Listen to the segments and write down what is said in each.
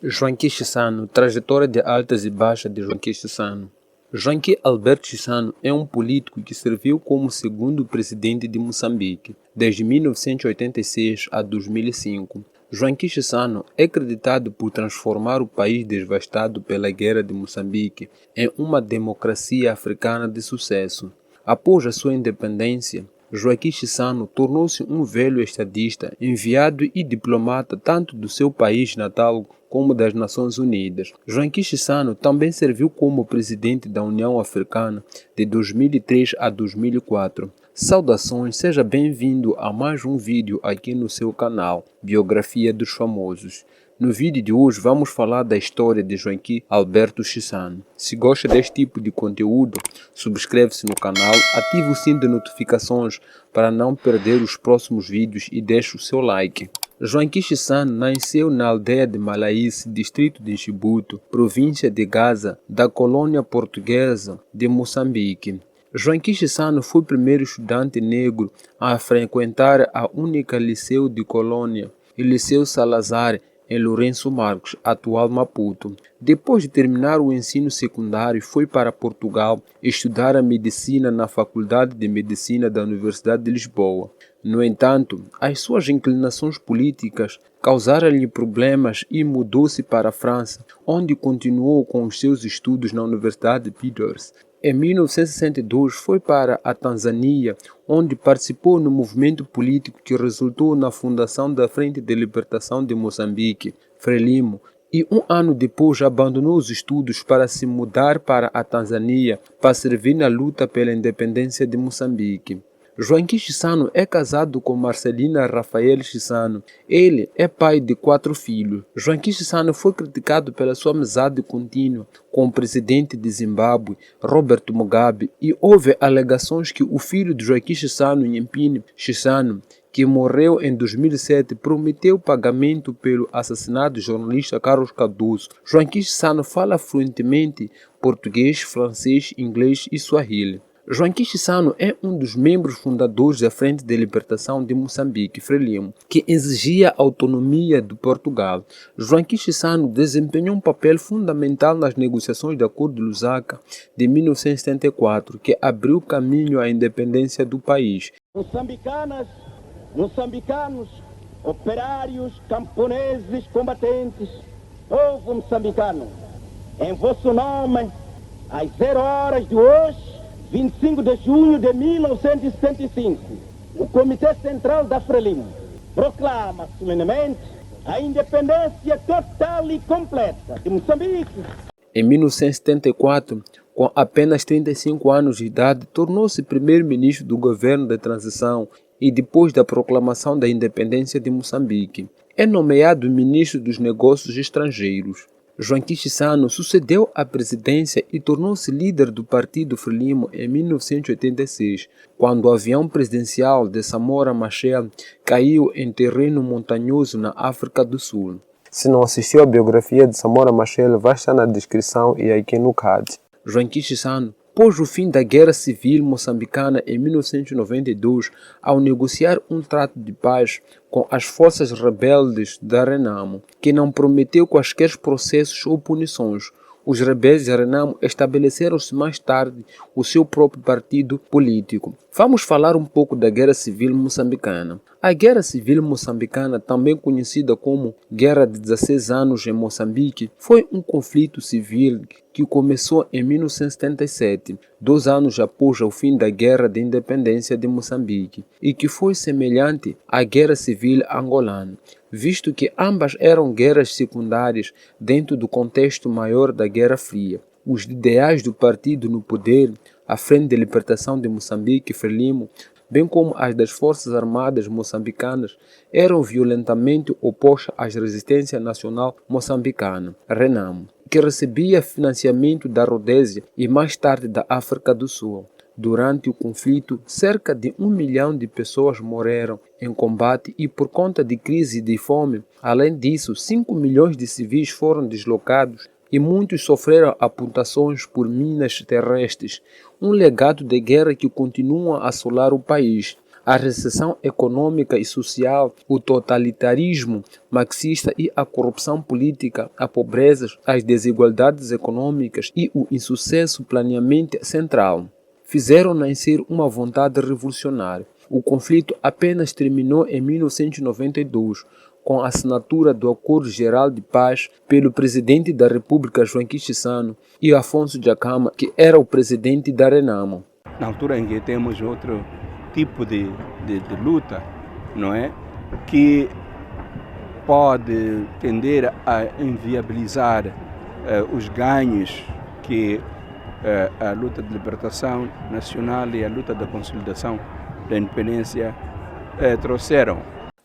Joaquim Chissano, trajetória de altas e baixas de Joaquim Chissano. Joaquim Alberto Chissano é um político que serviu como segundo presidente de Moçambique, desde 1986 a 2005. Joaquim Chissano é acreditado por transformar o país devastado pela Guerra de Moçambique em uma democracia africana de sucesso. Após a sua independência, Joaquim Chissano tornou-se um velho estadista, enviado e diplomata tanto do seu país natal como das Nações Unidas. Joaquim Chissano também serviu como presidente da União Africana de 2003 a 2004. Saudações, seja bem-vindo a mais um vídeo aqui no seu canal, Biografia dos Famosos. No vídeo de hoje vamos falar da história de Joaquim Alberto Chissano. Se gosta deste tipo de conteúdo, subscreve-se no canal, ative o sino de notificações para não perder os próximos vídeos e deixe o seu like. Joaquim Chissano nasceu na aldeia de Malaíce, distrito de Chibuto, província de Gaza, da colônia portuguesa de Moçambique. Joaquim Chissano foi o primeiro estudante negro a frequentar a única liceu de colônia, o Liceu Salazar, em Lourenço Marques, atual Maputo. Depois de terminar o ensino secundário, foi para Portugal estudar a medicina na Faculdade de Medicina da Universidade de Lisboa. No entanto, as suas inclinações políticas causaram-lhe problemas e mudou-se para a França, onde continuou com os seus estudos na Universidade de Peters. Em 1962 foi para a Tanzânia, onde participou no movimento político que resultou na fundação da Frente de Libertação de Moçambique, Frelimo, e um ano depois abandonou os estudos para se mudar para a Tanzânia para servir na luta pela independência de Moçambique. Joaquim Chissano é casado com Marcelina Rafael Chissano. Ele é pai de 4 filhos. Joaquim Chissano foi criticado pela sua amizade contínua com o presidente de Zimbábue, Robert Mugabe, e houve alegações que o filho de Joaquim Chissano, Nhempine Chissano, que morreu em 2007, prometeu pagamento pelo assassinato do jornalista Carlos Cardoso. Joaquim Chissano fala fluentemente português, francês, inglês e swahili. Joaquim Chissano é um dos membros fundadores da Frente de Libertação de Moçambique, Frelimo, que exigia a autonomia de Portugal. Joaquim Chissano desempenhou um papel fundamental nas negociações do Acordo de Lusaka de 1974, que abriu caminho à independência do país. Moçambicanos, operários, camponeses, combatentes, povo moçambicano, em vosso nome, às 0 horas de hoje, 25 de junho de 1975, o Comitê Central da Frelimo proclama solenemente a independência total e completa de Moçambique. Em 1974, com apenas 35 anos de idade, tornou-se primeiro-ministro do governo de transição e depois da proclamação da independência de Moçambique. É nomeado ministro dos Negócios Estrangeiros. Joaquim Chissano sucedeu à presidência e tornou-se líder do partido Frelimo em 1986, quando o avião presidencial de Samora Machel caiu em terreno montanhoso na África do Sul. Se não assistiu à biografia de Samora Machel, vai estar na descrição e aqui no card. Joaquim Chissano, após o fim da Guerra Civil Moçambicana em 1992, ao negociar um trato de paz com as forças rebeldes da Renamo, que não prometeu quaisquer processos ou punições, os rebeldes de Renamo estabeleceram-se mais tarde o seu próprio partido político. Vamos falar um pouco da Guerra Civil Moçambicana. A Guerra Civil Moçambicana, também conhecida como Guerra de 16 anos em Moçambique, foi um conflito civil que começou em 1977, 2 anos após o fim da Guerra de Independência de Moçambique, e que foi semelhante à Guerra Civil Angolana, visto que ambas eram guerras secundárias dentro do contexto maior da Guerra Fria. Os ideais do partido no poder, a Frente de Libertação de Moçambique, Frelimo, bem como as das Forças Armadas moçambicanas, eram violentamente opostas à Resistência Nacional Moçambicana, Renamo, que recebia financiamento da Rodésia e mais tarde da África do Sul. Durante o conflito, cerca de 1 milhão de pessoas morreram em combate e por conta de crise e de fome. Além disso, 5 milhões de civis foram deslocados e muitos sofreram apontações por minas terrestres, um legado de guerra que continua a assolar o país. A recessão econômica e social, o totalitarismo marxista e a corrupção política, a pobreza, as desigualdades econômicas e o insucesso planeamento central fizeram nascer uma vontade revolucionária. O conflito apenas terminou em 1992, com a assinatura do Acordo Geral de Paz pelo presidente da República Joaquim Chissano e Afonso Dhlakama, que era o presidente da Renamo. Na altura em que temos outro tipo de luta, não é? Que pode tender a inviabilizar os ganhos que a luta de libertação nacional e a luta da consolidação da independência trouxeram.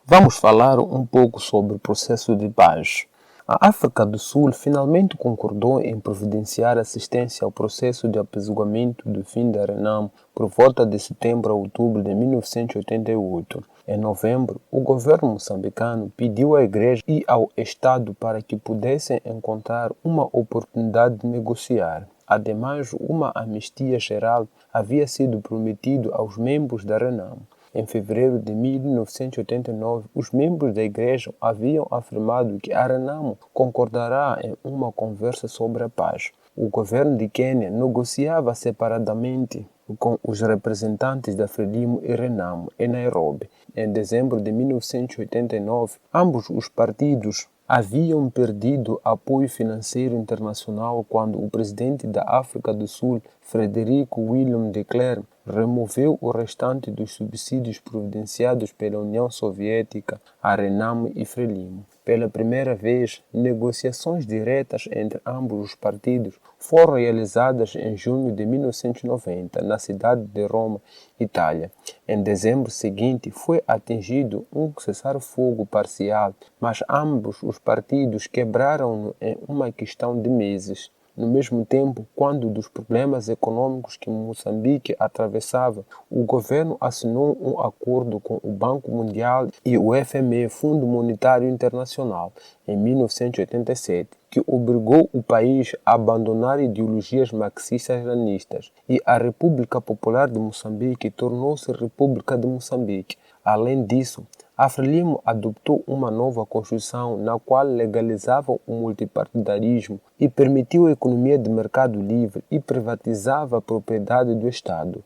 Vamos falar um pouco sobre o processo de paz. A África do Sul finalmente concordou em providenciar assistência ao processo de apaziguamento do fim da Renamo por volta de setembro a outubro de 1988. Em novembro, o governo moçambicano pediu à Igreja e ao Estado para que pudessem encontrar uma oportunidade de negociar. Ademais, uma anistia geral havia sido prometida aos membros da Renamo. Em fevereiro de 1989, os membros da Igreja haviam afirmado que a Renamo concordará em uma conversa sobre a paz. O governo de Quênia negociava separadamente com os representantes da Frelimo e Renamo em Nairobi. Em dezembro de 1989, ambos os partidos haviam perdido apoio financeiro internacional quando o presidente da África do Sul, Frederico William de Klerk, removeu o restante dos subsídios providenciados pela União Soviética a Renamo e Frelimo. Pela primeira vez, negociações diretas entre ambos os partidos foram realizadas em junho de 1990, na cidade de Roma, Itália. Em dezembro seguinte, foi atingido um cessar-fogo parcial, mas ambos os partidos quebraram-no em uma questão de meses. No mesmo tempo, quando dos problemas econômicos que Moçambique atravessava, o governo assinou um acordo com o Banco Mundial e o FMI, Fundo Monetário Internacional, em 1987, que obrigou o país a abandonar ideologias marxistas-leninistas, e a República Popular de Moçambique tornou-se República de Moçambique. Além disso, a Frelimo adoptou uma nova Constituição na qual legalizava o multipartidarismo e permitiu a economia de mercado livre e privatizava a propriedade do Estado.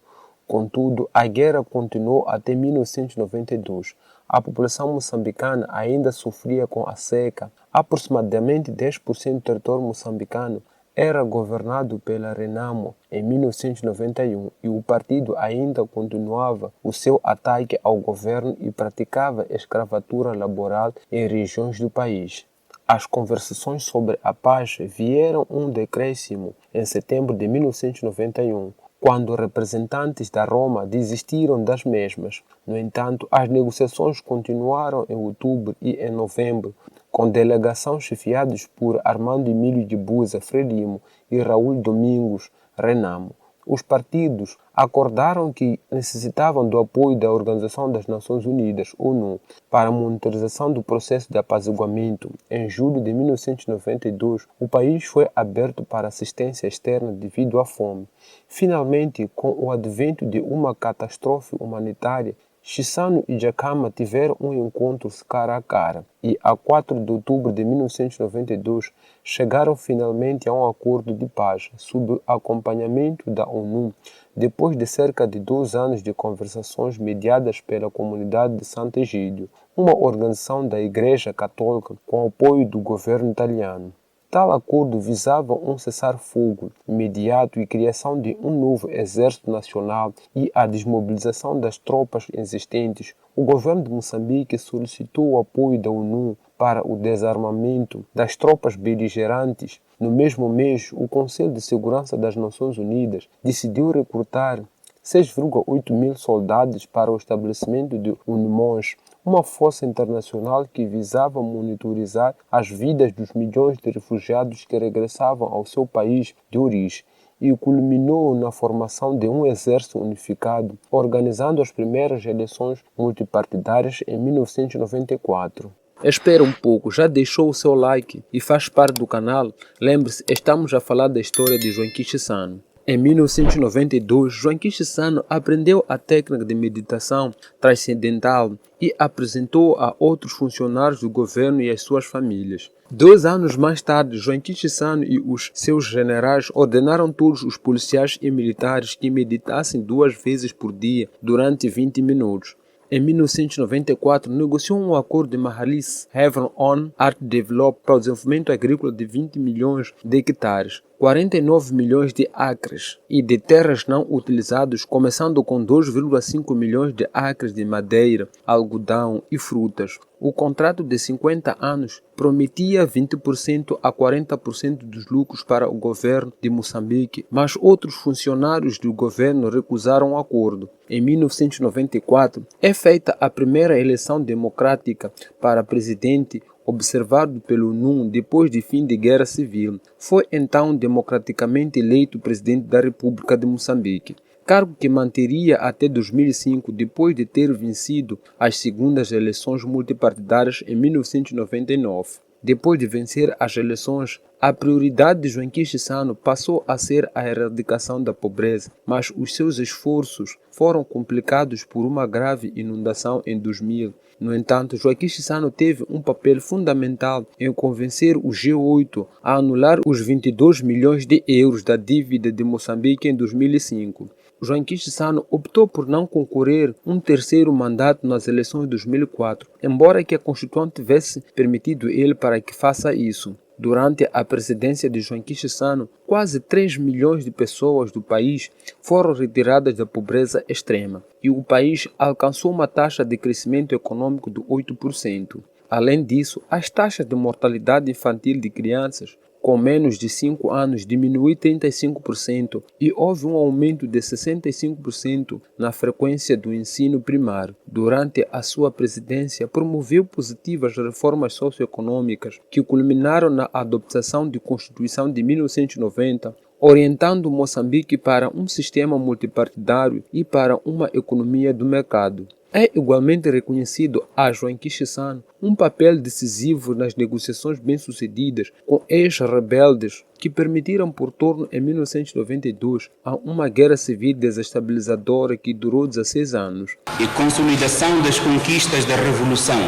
Contudo, a guerra continuou até 1992. A população moçambicana ainda sofria com a seca. Aproximadamente 10% do território moçambicano era governado pela Renamo em 1991 e o partido ainda continuava o seu ataque ao governo e praticava escravatura laboral em regiões do país. As conversações sobre a paz vieram um decréscimo em setembro de 1991, quando representantes da Roma desistiram das mesmas. No entanto, as negociações continuaram em outubro e em novembro, com delegações chefiadas por Armando Emílio de Buza, Frelimo, e Raul Domingos, Renamo. Os partidos acordaram que necessitavam do apoio da Organização das Nações Unidas, ONU, para a monitorização do processo de apaziguamento. Em julho de 1992, o país foi aberto para assistência externa devido à fome. Finalmente, com o advento de uma catástrofe humanitária, Chissano e Dhlakama tiveram um encontro cara a cara e, a 4 de outubro de 1992, chegaram finalmente a um acordo de paz sob acompanhamento da ONU, depois de cerca de 2 anos de conversações mediadas pela comunidade de Sant'Egidio, uma organização da Igreja Católica com apoio do governo italiano. Tal acordo visava um cessar-fogo imediato e criação de um novo exército nacional e a desmobilização das tropas existentes. O governo de Moçambique solicitou o apoio da ONU para o desarmamento das tropas beligerantes. No mesmo mês, o Conselho de Segurança das Nações Unidas decidiu recrutar 6,8 mil soldados para o estabelecimento de UNMOS, uma força internacional que visava monitorizar as vidas dos milhões de refugiados que regressavam ao seu país de origem, e culminou na formação de um exército unificado, organizando as primeiras eleições multipartidárias em 1994. Espera um pouco, já deixou o seu like e faz parte do canal? Lembre-se, estamos a falar da história de Joaquim Chissano. Em 1992, Joaquim Chissano aprendeu a técnica de meditação transcendental e apresentou a outros funcionários do governo e às suas famílias. 2 anos mais tarde, Joaquim Chissano e os seus generais ordenaram todos os policiais e militares que meditassem 2 vezes por dia durante 20 minutos. Em 1994, negociou um acordo de Mahalis Heaven on Art Develop para o desenvolvimento agrícola de 20 milhões de hectares, 49 milhões de acres e de terras não utilizadas, começando com 2,5 milhões de acres de madeira, algodão e frutas. O contrato de 50 anos prometia 20% a 40% dos lucros para o governo de Moçambique, mas outros funcionários do governo recusaram o acordo. Em 1994, é feita a primeira eleição democrática para presidente, observado pelo NUN depois de fim de guerra civil. Foi então democraticamente eleito presidente da República de Moçambique, cargo que manteria até 2005, depois de ter vencido as segundas eleições multipartidárias em 1999. Depois de vencer as eleições, a prioridade de Joaquim Chissano passou a ser a erradicação da pobreza, mas os seus esforços foram complicados por uma grave inundação em 2000. No entanto, Joaquim Chissano teve um papel fundamental em convencer o G8 a anular os 22 milhões de euros da dívida de Moçambique em 2005. Joaquim Chissano optou por não concorrer um terceiro mandato nas eleições de 2004, embora que a Constituição tivesse permitido ele para que faça isso. Durante a presidência de Joaquim Chissano, quase 3 milhões de pessoas do país foram retiradas da pobreza extrema e o país alcançou uma taxa de crescimento econômico de 8%. Além disso, as taxas de mortalidade infantil de crianças com menos de 5 anos diminuiu 35% e houve um aumento de 65% na frequência do ensino primário. Durante a sua presidência, promoveu positivas reformas socioeconômicas que culminaram na adopção da Constituição de 1990, orientando Moçambique para um sistema multipartidário e para uma economia do mercado. É igualmente reconhecido a Joaquim Chissano um papel decisivo nas negociações bem-sucedidas com ex-rebeldes que permitiram por torno em 1992 a uma guerra civil desestabilizadora que durou 16 anos. E consolidação das conquistas da Revolução,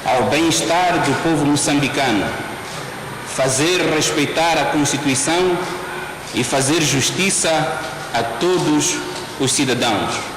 ao bem-estar do povo moçambicano, fazer respeitar a Constituição e fazer justiça a todos os cidadãos.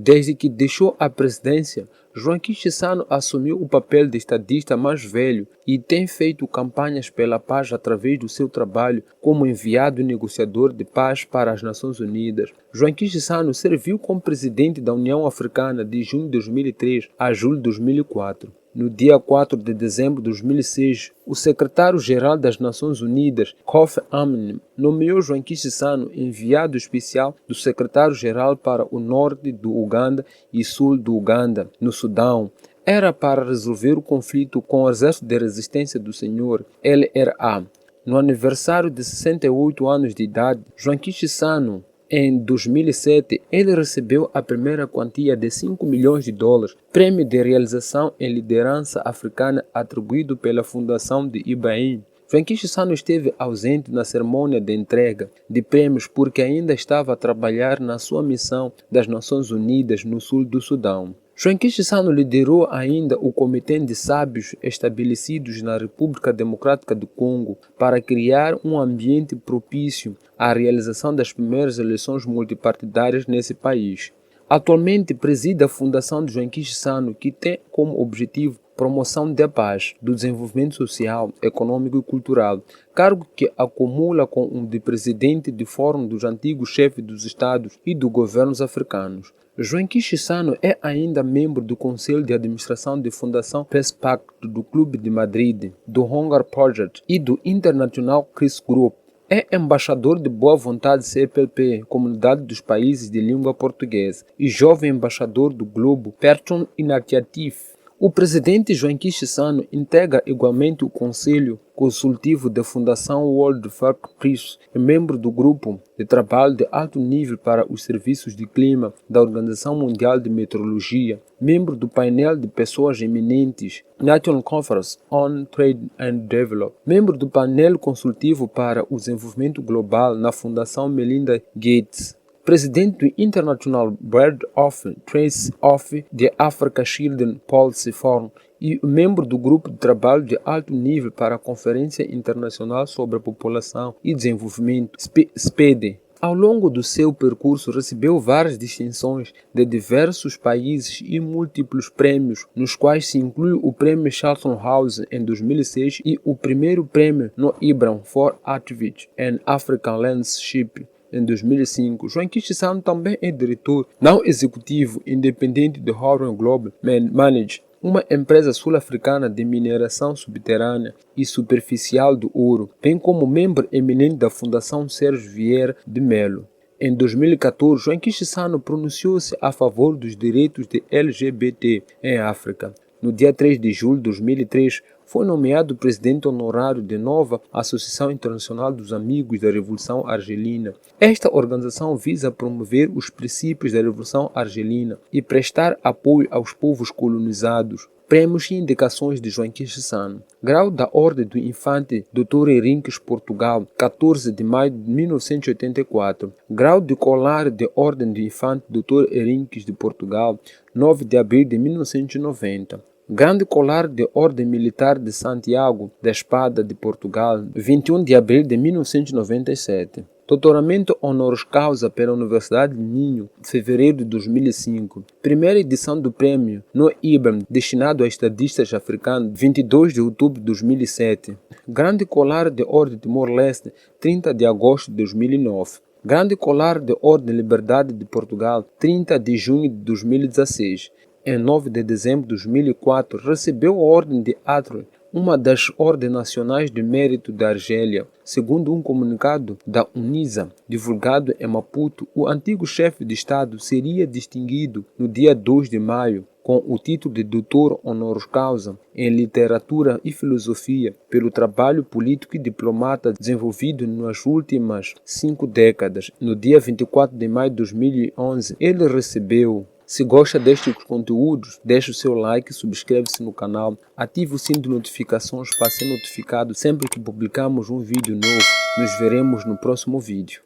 Desde que deixou a presidência, Joaquim Chissano assumiu o papel de estadista mais velho e tem feito campanhas pela paz através do seu trabalho como enviado negociador de paz para as Nações Unidas. Joaquim Chissano serviu como presidente da União Africana de junho de 2003 a julho de 2004. No dia 4 de dezembro de 2006, o secretário-geral das Nações Unidas, Kofi Annan, nomeou Joaquim Chissano enviado especial do secretário-geral para o norte do Uganda e sul do Uganda, no Sudão. Era para resolver o conflito com o Exército de Resistência do Senhor, LRA. No aniversário de 68 anos de idade, Joaquim Chissano, em 2007, ele recebeu a primeira quantia de $5 milhões, prêmio de realização em liderança africana atribuído pela Fundação de Ibrahim. Joaquim Chissano esteve ausente na cerimônia de entrega de prêmios porque ainda estava a trabalhar na sua missão das Nações Unidas no sul do Sudão. Joaquim Chissano liderou ainda o Comitê de Sábios estabelecidos na República Democrática do Congo para criar um ambiente propício à realização das primeiras eleições multipartidárias nesse país. Atualmente preside a Fundação de Joaquim Chissano, que tem como objetivo promoção da paz, do desenvolvimento social, econômico e cultural, cargo que acumula com o de presidente do Fórum dos Antigos Chefes dos Estados e dos Governos Africanos. Joaquim Chissano é ainda membro do Conselho de Administração da Fundação Peace Pact, do Clube de Madrid, do Hunger Project e do International Crisis Group. É embaixador de Boa Vontade CPLP, Comunidade dos Países de Língua Portuguesa, e jovem embaixador do Globo Patron Initiative, O presidente Joaquim Chissano integra igualmente o Conselho Consultivo da Fundação World Food Peace e membro do Grupo de Trabalho de Alto Nível para os Serviços de Clima da Organização Mundial de Meteorologia, membro do painel de pessoas eminentes National Conference on Trade and Development, membro do painel consultivo para o desenvolvimento global na Fundação Melinda Gates, presidente do International Board of Trustees of the Africa Children Policy Forum e membro do Grupo de Trabalho de Alto Nível para a Conferência Internacional sobre a População e Desenvolvimento, SPEDE. Ao longo do seu percurso, recebeu várias distinções de diversos países e múltiplos prêmios, nos quais se inclui o Prêmio Charlton House em 2006 e o primeiro Prêmio No IBRAM for Activity and African Leadership em 2005. Joaquim Chissano também é diretor não executivo independente de Horizon Global Manage, uma empresa sul-africana de mineração subterrânea e superficial do ouro, bem como membro eminente da Fundação Sérgio Vieira de Mello. Em 2014, Joaquim Chissano pronunciou-se a favor dos direitos de LGBT em África. No dia 3 de julho de 2003, foi nomeado presidente honorário de nova Associação Internacional dos Amigos da Revolução Argelina. Esta organização visa promover os princípios da Revolução Argelina e prestar apoio aos povos colonizados. Prêmios e indicações de Joaquim Chissano. Grau da Ordem do Infante Dr. Henriques, Portugal, 14 de maio de 1984. Grau de Colar de Ordem do Infante Dr. Henriques de Portugal, 9 de abril de 1990. Grande Colar de Ordem Militar de Santiago da Espada de Portugal, 21 de abril de 1997. Doutoramento honoris causa pela Universidade de Minho, fevereiro de 2005. Primeira edição do prêmio No IBRAM, destinado a estadistas africanos, 22 de outubro de 2007. Grande Colar de Ordem Timor-Leste, 30 de agosto de 2009. Grande Colar de Ordem Liberdade de Portugal, 30 de junho de 2016. Em 9 de dezembro de 2004, recebeu a Ordem de Atre, uma das ordens nacionais de mérito da Argélia. Segundo um comunicado da UNISA, divulgado em Maputo, o antigo chefe de Estado seria distinguido no dia 2 de maio com o título de Doutor Honoris Causa em Literatura e Filosofia pelo trabalho político e diplomata desenvolvido nas últimas 5 décadas. No dia 24 de maio de 2011, ele recebeu. Se gosta destes conteúdos, deixe o seu like, subscreve-se no canal, ative o sino de notificações para ser notificado sempre que publicarmos um vídeo novo. Nos veremos no próximo vídeo.